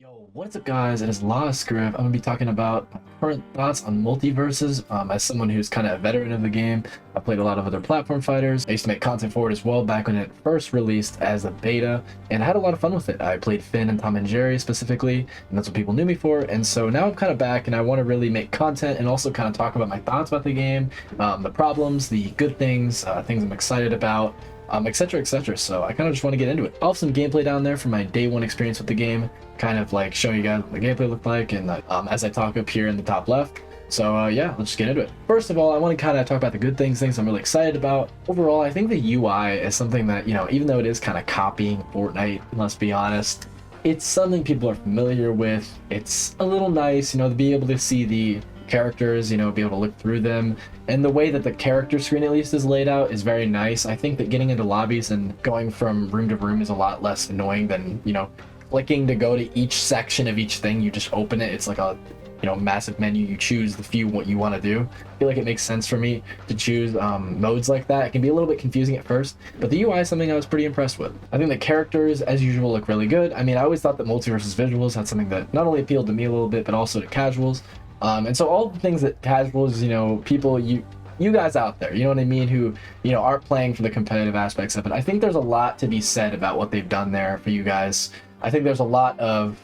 Yo, what's up guys? It is Scriv. I'm gonna be talking about my current thoughts on MultiVersus. As someone who's kind of a veteran of the game, I played a lot of other platform fighters. I used to make content for it as well back when it first released as a beta, and I had a lot of fun with it. I played Finn and Tom and Jerry specifically, and that's what people knew me for. And so now I'm kind of back, and I want to really make content and also kind of talk about my thoughts about the game, the problems, the good things, things I'm excited about, etc, etc. So I kind of just want to get into it. I'll have some gameplay down there from my day one experience with the game, kind of like showing you guys what the gameplay looked like, and as I talk up here in the top left. So yeah, let's just get into it. First of all, I want to kind of talk about the good things I'm really excited about. Overall, I think the UI is something that, you know, even though it is kind of copying Fortnite, let's be honest, it's something people are familiar with. It's a little nice, you know, to be able to see the characters, you know, be able to look through them, and the way that the character screen at least is laid out is very nice. I think that getting into lobbies and going from room to room is a lot less annoying than, you know, clicking to go to each section of each thing. You just open it. It's like a, you know, massive menu. You choose the few what you want to do. I feel like it makes sense for me to choose modes like that. It can be a little bit confusing at first, but the UI is something I was pretty impressed with. I think the characters, as usual, look really good. I mean, I always thought that MultiVersus visuals had something that not only appealed to me a little bit, but also to casuals. And so all the things that casuals, you know, people, you guys out there, you know what I mean, who, you know, aren't playing for the competitive aspects of it, I think there's a lot to be said about what they've done there for you guys. I think there's a lot of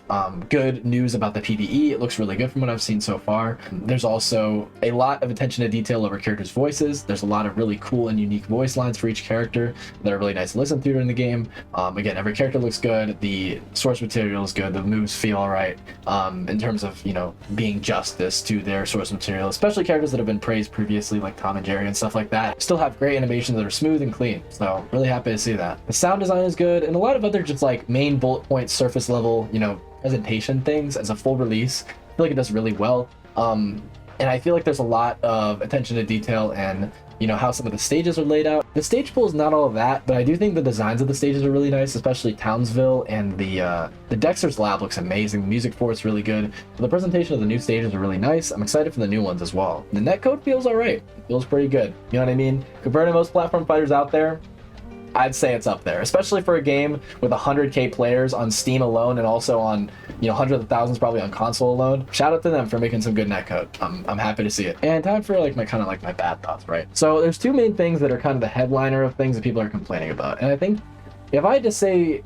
good news about the PvE. It looks really good from what I've seen so far. There's also a lot of attention to detail over characters' voices. There's a lot of really cool and unique voice lines for each character that are really nice to listen to during the game. Again, every character looks good. The source material is good. The moves feel all right in terms of, you know, being justice to their source material, especially characters that have been praised previously, like Tom and Jerry and stuff like that. Still have great animations that are smooth and clean. So really happy to see that. The sound design is good, and a lot of other just like main bullet point surface level, you know, presentation things as a full release. I feel like it does really well. And I feel like there's a lot of attention to detail and, you know, how some of the stages are laid out. The stage pool is not all of that, but I do think the designs of the stages are really nice, especially Townsville, and the Dexter's Lab looks amazing. The music for it's really good. The presentation of the new stages are really nice. I'm excited for the new ones as well. The netcode feels all right. It feels pretty good. You know what I mean? Compared to most platform fighters out there, I'd say it's up there, especially for a game with 100K players on Steam alone, and also on, you know, hundreds of thousands probably on console alone. Shout out to them for making some good netcode. I'm happy to see it. And time for like my kind of like my bad thoughts, right? So there's two main things that are kind of the headliner of things that people are complaining about, and I think if I had to say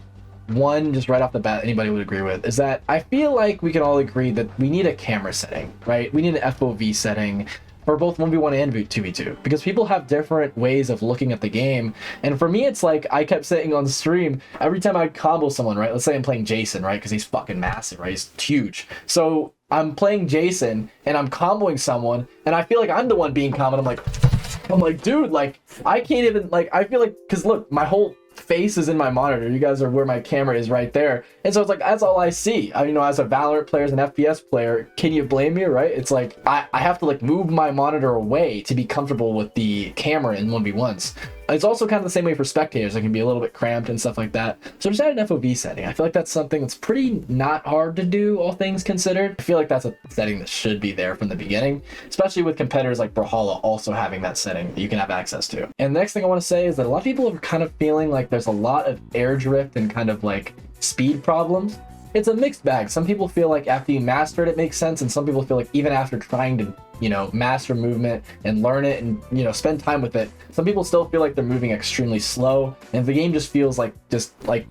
one just right off the bat anybody would agree with, is that I feel like we can all agree that we need a camera setting, right? We need an FOV setting for both 1v1 and 2v2, because people have different ways of looking at the game. And for me, it's like I kept saying on the stream, every time I combo someone, right, let's say I'm playing Jason, right, because he's fucking massive, right, he's huge. So I'm playing Jason and I'm comboing someone, and I feel like I'm the one being comboed. I'm like, dude, like, I can't even, like, I feel like, because look, my whole face is in my monitor. You guys are where my camera is, right there. And so it's like, that's all I see. I, you know, as a Valorant player, as an FPS player, can you blame me, right? It's like, I have to like move my monitor away to be comfortable with the camera in 1v1s. It's also kind of the same way for spectators. It can be a little bit cramped and stuff like that. So just add an FOV setting. I feel like that's something that's pretty not hard to do, all things considered. I feel like that's a setting that should be there from the beginning, especially with competitors like Brawlhalla also having that setting that you can have access to. And the next thing I want to say is that a lot of people are kind of feeling like there's a lot of air drift and kind of like speed problems. It's a mixed bag. Some people feel like after you master it, it makes sense, and some people feel like even after trying to, you know, master movement and learn it and, you know, spend time with it, some people still feel like they're moving extremely slow, and the game just feels like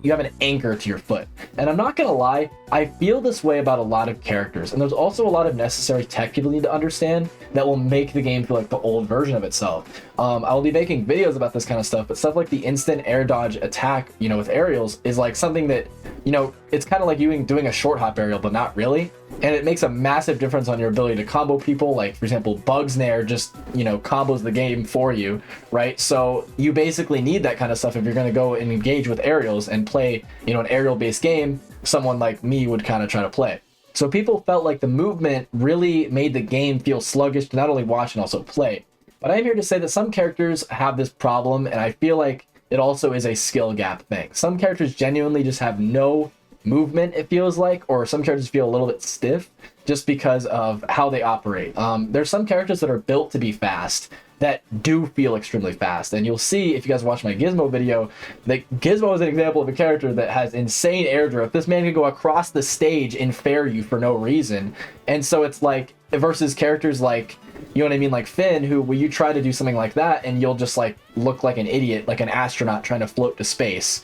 you have an anchor to your foot. And I'm not gonna lie, I feel this way about a lot of characters, and there's also a lot of necessary tech people need to understand that will make the game feel like the old version of itself. I'll be making videos about this kind of stuff, but stuff like the instant air dodge attack, you know, with aerials is like something that, you know, it's kind of like you doing a short hop aerial, but not really. And it makes a massive difference on your ability to combo people. Like, for example, Bugs Nair just, you know, combos the game for you, right? So you basically need that kind of stuff if you're going to go and engage with aerials and play, you know, an aerial-based game someone like me would kind of try to play. So people felt like the movement really made the game feel sluggish to not only watch and also play. But I'm here to say that some characters have this problem, and I feel like it also is a skill gap thing. Some characters genuinely just have no movement, it feels like, or some characters feel a little bit stiff just because of how they operate. There's some characters that are built to be fast, that do feel extremely fast. And you'll see if you guys watch my Gizmo video that Gizmo is an example of a character that has insane air drift. This man can go across the stage and fair you for no reason. And so it's like, versus characters like, you know what I mean, like Finn, who when you try to do something like that and you'll just like look like an idiot, like an astronaut trying to float to space,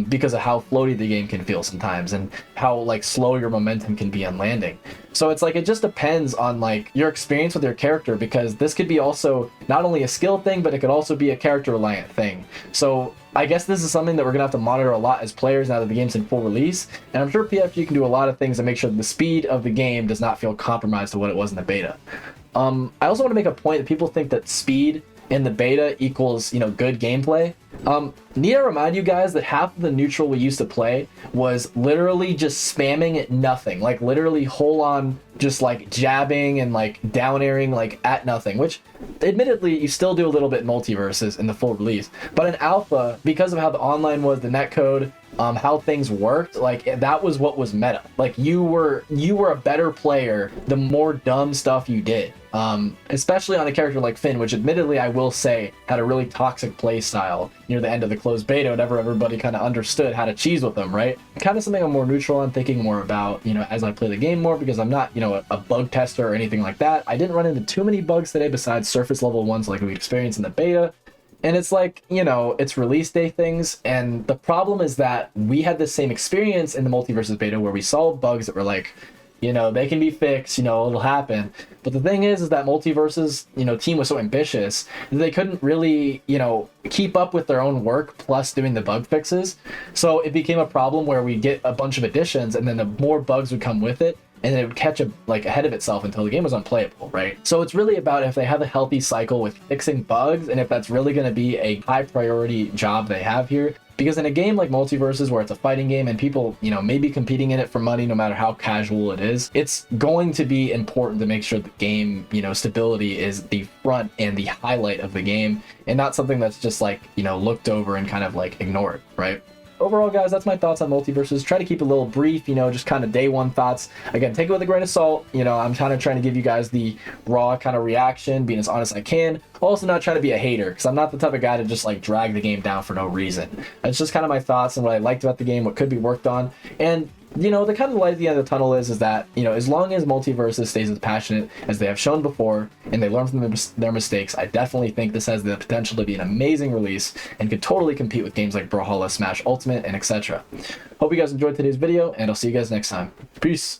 because of how floaty the game can feel sometimes and how like slow your momentum can be on landing. So it's like, it just depends on like your experience with your character, because this could be also not only a skill thing, but it could also be a character reliant thing. So I guess this is something that we're gonna have to monitor a lot as players now that the game's in full release. And I'm sure PFG can do a lot of things to make sure that the speed of the game does not feel compromised to what it was in the beta. I also want to make a point that people think that speed in the beta equals, you know, good gameplay. Need to remind you guys that half of the neutral we used to play was literally just spamming at nothing, like literally whole on just like jabbing and like down airing like at nothing, which admittedly you still do a little bit in MultiVersus in the full release, but in alpha, because of how the online was, the netcode, how things worked, like that was what was meta. Like you were a better player the more dumb stuff you did, especially on a character like Finn, which admittedly I will say had a really toxic play style near the end of the closed beta whenever everybody kind of understood how to cheese with them, right? Kind of something I'm more neutral on, thinking more about, you know, as I play the game more, because I'm not, you know, a bug tester or anything like that. I didn't run into too many bugs today besides surface level ones like we experienced in the beta. And it's like, you know, it's release day things. And the problem is that we had the same experience in the MultiVersus beta where we saw bugs that were like, you know, they can be fixed, you know, it'll happen. But the thing is that MultiVersus, you know, team was so ambitious that they couldn't really, you know, keep up with their own work plus doing the bug fixes. So it became a problem where we get a bunch of additions and then the more bugs would come with it, and it would catch up like ahead of itself until the game was unplayable, right? So it's really about if they have a healthy cycle with fixing bugs and if that's really going to be a high priority job they have here. Because in a game like MultiVersus, where it's a fighting game and people, you know, may be competing in it for money no matter how casual it is, it's going to be important to make sure the game, you know, stability is the front and the highlight of the game and not something that's just like, you know, looked over and kind of like ignored, right? Overall, guys, that's my thoughts on MultiVersus. Try to keep it a little brief, you know, just kind of day one thoughts. Again, take it with a grain of salt. You know, I'm kind of trying to give you guys the raw kind of reaction, being as honest as I can. Also not trying to be a hater, because I'm not the type of guy to just like drag the game down for no reason. It's just kind of my thoughts and what I liked about the game, what could be worked on. And you know, the kind of light at the end of the tunnel is that, you know, as long as MultiVersus stays as passionate as they have shown before and they learn from their mistakes, I definitely think this has the potential to be an amazing release and could totally compete with games like Brawlhalla, Smash Ultimate, and etc. Hope you guys enjoyed today's video, and I'll see you guys next time. Peace!